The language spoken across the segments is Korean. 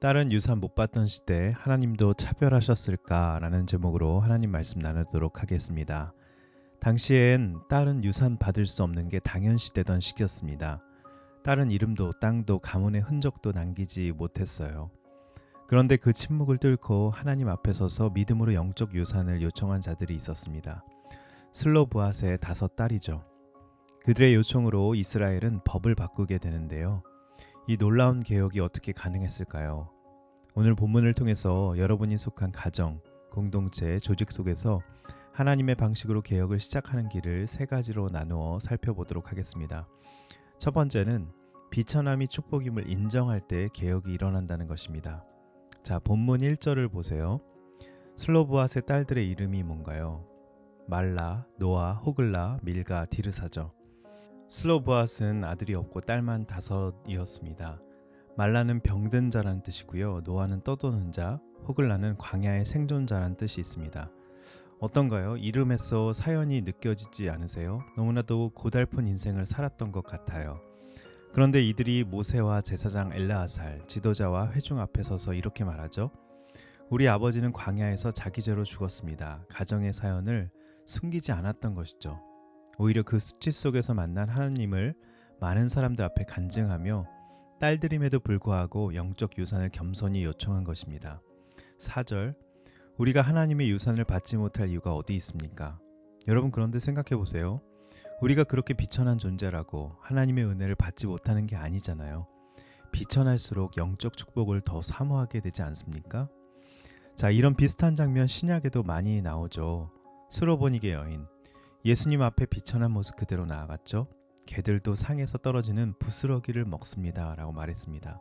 딸은 유산 못 받던 시대 하나님도 차별하셨을까라는 제목으로 하나님 말씀 나누도록 하겠습니다. 당시엔 딸은 유산 받을 수 없는 게 당연시되던 시기였습니다. 딸은 이름도 땅도 가문의 흔적도 남기지 못했어요. 그런데 그 침묵을 뚫고 하나님 앞에 서서 믿음으로 영적 유산을 요청한 자들이 있었습니다. 슬로브앗의 5딸이죠. 그들의 요청으로 이스라엘은 법을 바꾸게 되는데요. 이 놀라운 개혁이 어떻게 가능했을까요? 오늘 본문을 통해서 여러분이 속한 가정, 공동체, 조직 속에서 하나님의 방식으로 개혁을 시작하는 길을 3가지로 나누어 살펴보도록 하겠습니다. 첫 번째는 비천함이 축복임을 인정할 때 개혁이 일어난다는 것입니다. 자, 본문 1절을 보세요. 슬로브앗의 딸들의 이름이 뭔가요? 말라, 노아, 호글라, 밀가, 디르사죠. 슬로브앗은 아들이 없고 딸만 5이었습니다. 말라는 병든 자라는 뜻이고요. 노아는 떠도는 자, 호글라는 광야의 생존자라는 뜻이 있습니다. 어떤가요? 이름에서 사연이 느껴지지 않으세요? 너무나도 고달픈 인생을 살았던 것 같아요. 그런데 이들이 모세와 제사장 엘르아살, 지도자와 회중 앞에 서서 이렇게 말하죠. 우리 아버지는 광야에서 자기 죄로 죽었습니다. 가정의 사연을 숨기지 않았던 것이죠. 오히려 그 수치 속에서 만난 하나님을 많은 사람들 앞에 간증하며 딸들임에도 불구하고 영적 유산을 겸손히 요청한 것입니다. 4절, 우리가 하나님의 유산을 받지 못할 이유가 어디 있습니까? 여러분, 그런데 생각해 보세요. 우리가 그렇게 비천한 존재라고 하나님의 은혜를 받지 못하는 게 아니잖아요. 비천할수록 영적 축복을 더 사모하게 되지 않습니까? 자, 이런 비슷한 장면 신약에도 많이 나오죠. 수로보니게 여인, 예수님 앞에 비천한 모습 그대로 나아갔죠. 개들도 상에서 떨어지는 부스러기를 먹습니다 라고 말했습니다.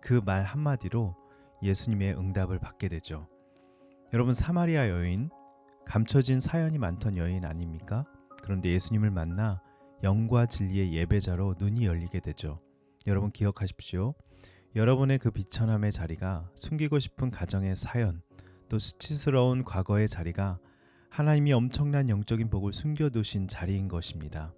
그 말 한마디로 예수님의 응답을 받게 되죠. 여러분, 사마리아 여인, 감춰진 사연이 많던 여인 아닙니까? 그런데 예수님을 만나 영과 진리의 예배자로 눈이 열리게 되죠. 여러분 기억하십시오. 여러분의 그 비천함의 자리가, 숨기고 싶은 가정의 사연, 또 수치스러운 과거의 자리가 하나님이 엄청난 영적인 복을 숨겨두신 자리인 것입니다.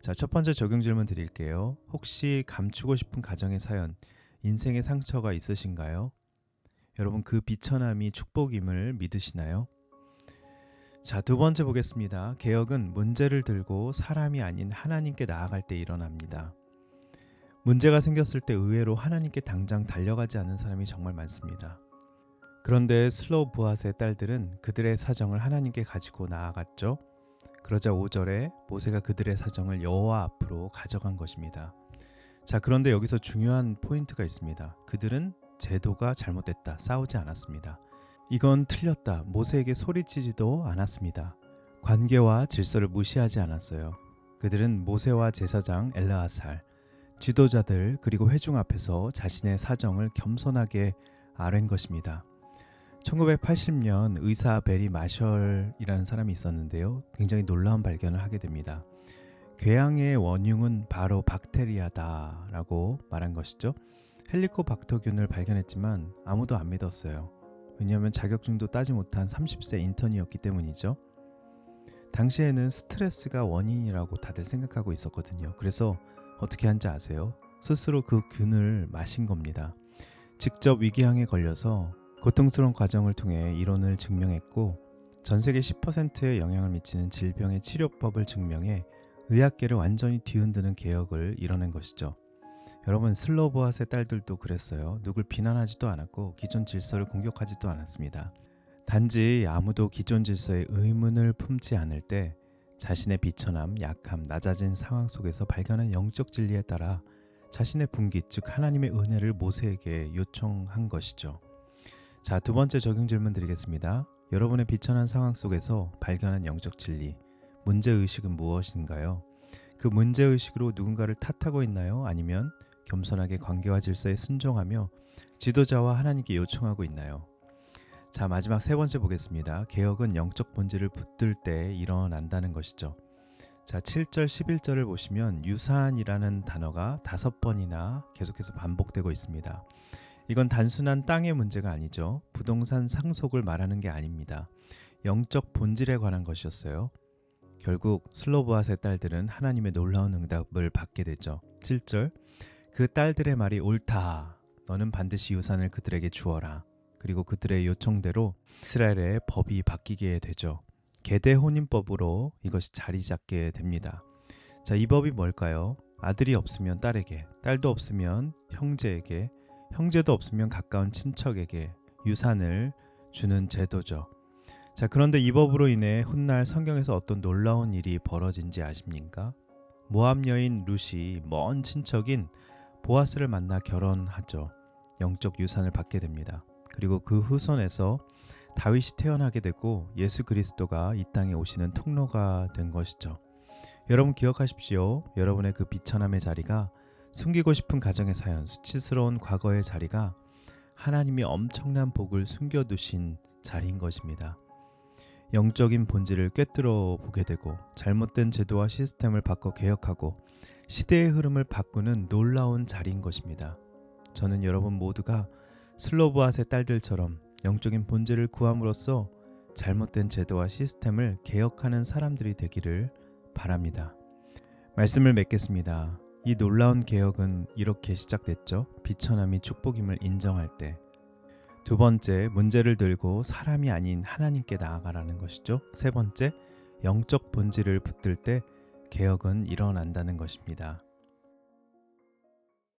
자, 첫 번째 적용 질문 드릴게요. 혹시 감추고 싶은 가정의 사연, 인생의 상처가 있으신가요? 여러분, 그 비천함이 축복임을 믿으시나요? 자, 두 번째 보겠습니다. 개혁은 문제를 들고 사람이 아닌 하나님께 나아갈 때 일어납니다. 문제가 생겼을 때 의외로 하나님께 당장 달려가지 않는 사람이 정말 많습니다. 그런데 슬로브앗의 딸들은 그들의 사정을 하나님께 가지고 나아갔죠. 그러자 5절에 모세가 그들의 사정을 여호와 앞으로 가져간 것입니다. 자, 그런데 여기서 중요한 포인트가 있습니다. 그들은 제도가 잘못됐다, 싸우지 않았습니다. 이건 틀렸다, 모세에게 소리치지도 않았습니다. 관계와 질서를 무시하지 않았어요. 그들은 모세와 제사장 엘르아살, 지도자들 그리고 회중 앞에서 자신의 사정을 겸손하게 아뢰는 것입니다. 1980년 의사 베리 마셜이라는 사람이 있었는데요. 굉장히 놀라운 발견을 하게 됩니다. 궤양의 원흉은 바로 박테리아다 라고 말한 것이죠. 헬리코박터균을 발견했지만 아무도 안 믿었어요. 왜냐하면 자격증도 따지 못한 30세 인턴이었기 때문이죠. 당시에는 스트레스가 원인이라고 다들 생각하고 있었거든요. 그래서 어떻게 한지 아세요? 스스로 그 균을 마신 겁니다. 직접 위궤양에 걸려서 고통스러운 과정을 통해 이론을 증명했고, 전 세계 10%의 영향을 미치는 질병의 치료법을 증명해 의학계를 완전히 뒤흔드는 개혁을 이뤄낸 것이죠. 여러분, 슬로브앗의 딸들도 그랬어요. 누굴 비난하지도 않았고 기존 질서를 공격하지도 않았습니다. 단지 아무도 기존 질서에 의문을 품지 않을 때 자신의 비천함, 약함, 낮아진 상황 속에서 발견한 영적 진리에 따라 자신의 분기, 즉 하나님의 은혜를 모세에게 요청한 것이죠. 자, 두 번째 적용 질문 드리겠습니다. 여러분의 비천한 상황 속에서 발견한 영적 진리, 문제의식은 무엇인가요? 그 문제의식으로 누군가를 탓하고 있나요? 아니면 겸손하게 관계와 질서에 순종하며 지도자와 하나님께 요청하고 있나요? 자, 마지막 3번째 보겠습니다. 개혁은 영적 본질을 붙들 때 일어난다는 것이죠. 자, 7절 11절을 보시면 유산이라는 단어가 5번이나 계속해서 반복되고 있습니다. 이건 단순한 땅의 문제가 아니죠. 부동산 상속을 말하는 게 아닙니다. 영적 본질에 관한 것이었어요. 결국 슬로브앗의 딸들은 하나님의 놀라운 응답을 받게 되죠. 7절, 그 딸들의 말이 옳다. 너는 반드시 유산을 그들에게 주어라. 그리고 그들의 요청대로 이스라엘의 법이 바뀌게 되죠. 계대 혼인법으로 이것이 자리 잡게 됩니다. 자, 이 법이 뭘까요? 아들이 없으면 딸에게, 딸도 없으면 형제에게, 형제도 없으면 가까운 친척에게 유산을 주는 제도죠. 자, 그런데 이 법으로 인해 훗날 성경에서 어떤 놀라운 일이 벌어진지 아십니까? 모압 여인 룻이 먼 친척인 보아스를 만나 결혼하죠. 영적 유산을 받게 됩니다. 그리고 그 후손에서 다윗이 태어나게 되고 예수 그리스도가 이 땅에 오시는 통로가 된 것이죠. 여러분 기억하십시오. 여러분의 그 비천함의 자리가, 숨기고 싶은 가정의 사연, 수치스러운 과거의 자리가 하나님이 엄청난 복을 숨겨두신 자리인 것입니다. 영적인 본질을 꿰뚫어 보게 되고 잘못된 제도와 시스템을 바꿔 개혁하고 시대의 흐름을 바꾸는 놀라운 자리인 것입니다. 저는 여러분 모두가 슬로보앗의 딸들처럼 영적인 본질을 구함으로써 잘못된 제도와 시스템을 개혁하는 사람들이 되기를 바랍니다. 말씀을 맺겠습니다. 이 놀라운 개혁은 이렇게 시작됐죠. 비천함이 축복임을 인정할 때. 두 번째, 문제를 들고 사람이 아닌 하나님께 나아가라는 것이죠. 세 번째, 영적 본질을 붙들 때 개혁은 일어난다는 것입니다.